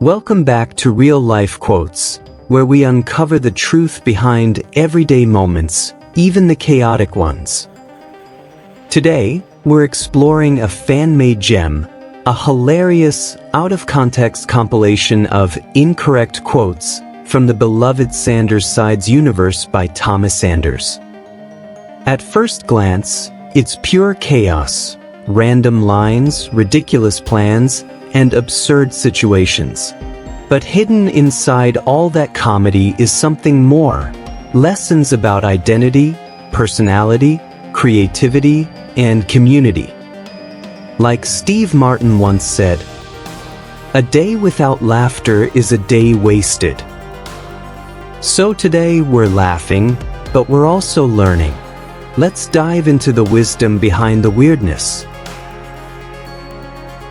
Welcome back to Real Life Quotes, where we uncover the truth behind everyday moments, even the chaotic ones. Today, we're exploring a fan-made gem, a hilarious, out-of-context compilation of incorrect quotes from the beloved Sanders Sides universe by Thomas Sanders. At first glance, it's pure chaos, random lines, ridiculous plans, and absurd situations. But hidden inside all that comedy is something more. Lessons about identity, personality, creativity, and community. Like Steve Martin once said, "A day without laughter is a day wasted." So today we're laughing, but we're also learning. Let's dive into the wisdom behind the weirdness.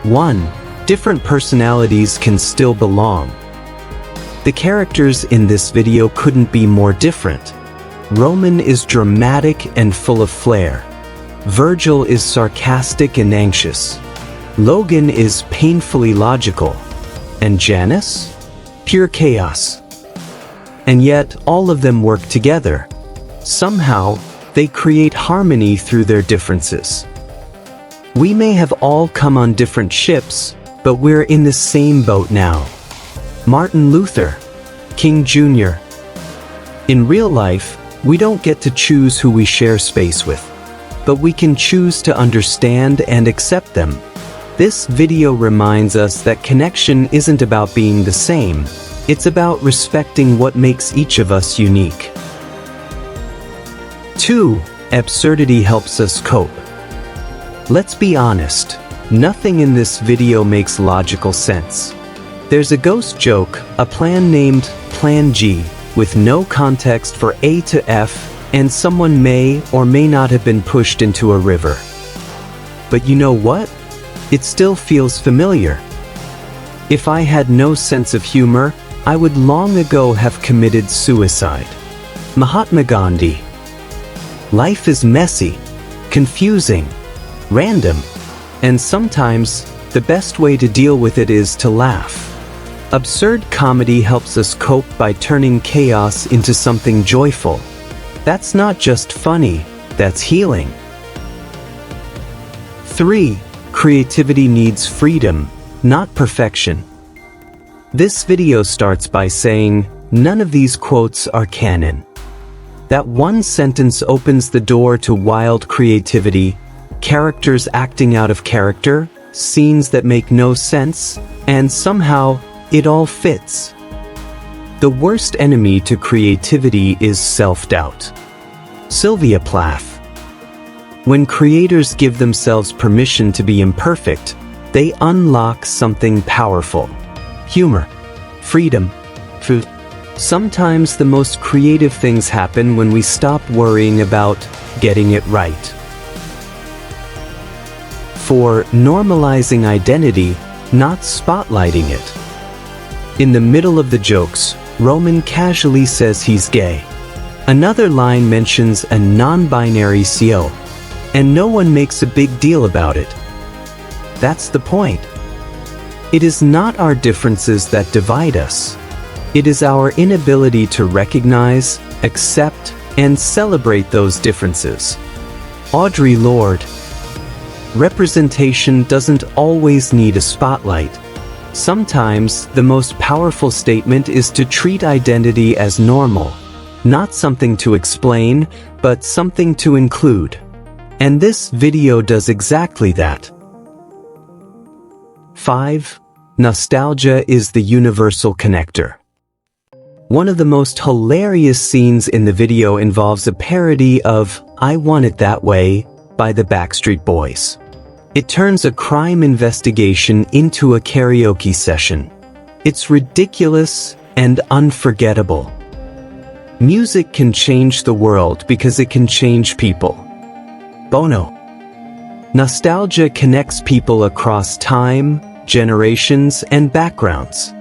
1. Different personalities can still belong. The characters in this video couldn't be more different. Roman is dramatic and full of flair. Virgil is sarcastic and anxious. Logan is painfully logical. And Janice? Pure chaos. And yet, all of them work together. Somehow, they create harmony through their differences. We may have all come on different ships, but we're in the same boat now. Martin Luther, King Jr. In real life, we don't get to choose who we share space with, but we can choose to understand and accept them. This video reminds us that connection isn't about being the same, it's about respecting what makes each of us unique. 2. Absurdity helps us cope. Let's be honest. Nothing in this video makes logical sense. There's a ghost joke, a plan named Plan G, with no context for A to F, and someone may or may not have been pushed into a river. But you know what? It still feels familiar. If I had no sense of humor, I would long ago have committed suicide. Mahatma Gandhi. Life is messy, confusing, random. And sometimes, the best way to deal with it is to laugh. Absurd comedy helps us cope by turning chaos into something joyful. That's not just funny, that's healing. 3. Creativity needs freedom, not perfection. This video starts by saying, none of these quotes are canon. That one sentence opens the door to wild creativity, characters acting out of character, scenes that make no sense, and somehow, it all fits. The worst enemy to creativity is self-doubt. Sylvia Plath. When creators give themselves permission to be imperfect, they unlock something powerful. Humor. Freedom. Truth. Sometimes the most creative things happen when we stop worrying about getting it right. 4. Normalizing identity, not spotlighting it. In the middle of the jokes, Roman casually says he's gay. Another line mentions a non-binary CO, and no one makes a big deal about it. That's the point. It is not our differences that divide us. It is our inability to recognize, accept, and celebrate those differences. Audre Lorde. Representation doesn't always need a spotlight. Sometimes, the most powerful statement is to treat identity as normal. Not something to explain, but something to include. And this video does exactly that. 5. Nostalgia is the universal connector. One of the most hilarious scenes in the video involves a parody of "I Want It That Way" by the Backstreet Boys. It turns a crime investigation into a karaoke session. It's ridiculous and unforgettable. Music can change the world because it can change people. Bono. Nostalgia connects people across time, generations, and backgrounds.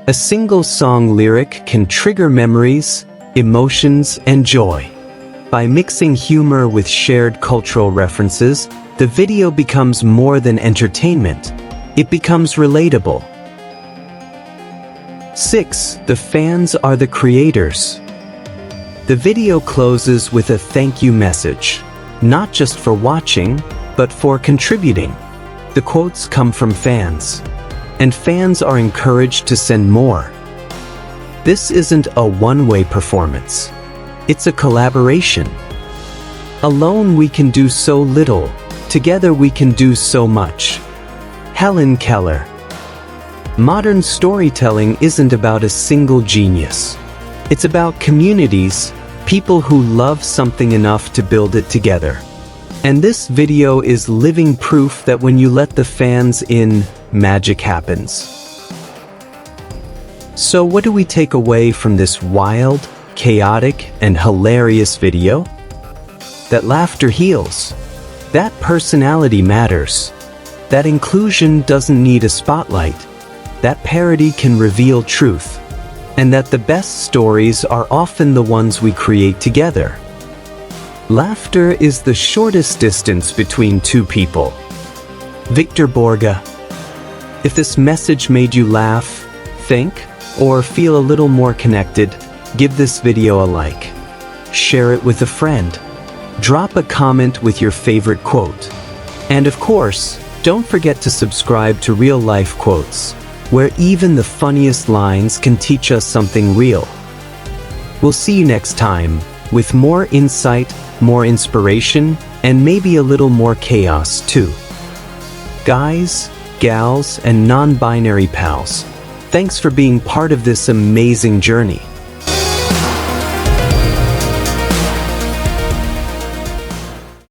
A single song lyric can trigger memories, emotions, and joy. By mixing humor with shared cultural references, the video becomes more than entertainment. It becomes relatable. 6. The fans are the creators. The video closes with a thank you message, not just for watching, but for contributing. The quotes come from fans, and fans are encouraged to send more. This isn't a one-way performance. It's a collaboration. Alone we can do so little, together we can do so much. Helen Keller. Modern storytelling isn't about a single genius. It's about communities, people who love something enough to build it together. And this video is living proof that when you let the fans in, magic happens. So what do we take away from this wild, chaotic, and hilarious video? That laughter heals. That personality matters. That inclusion doesn't need a spotlight. That parody can reveal truth. And that the best stories are often the ones we create together. Laughter is the shortest distance between two people. Victor Borga. If this message made you laugh, think, or feel a little more connected, give this video a like. Share it with a friend. Drop a comment with your favorite quote. And of course, don't forget to subscribe to Real Life Quotes, where even the funniest lines can teach us something real. We'll see you next time, with more insight, more inspiration, and maybe a little more chaos too. Guys, gals, and non-binary pals, thanks for being part of this amazing journey.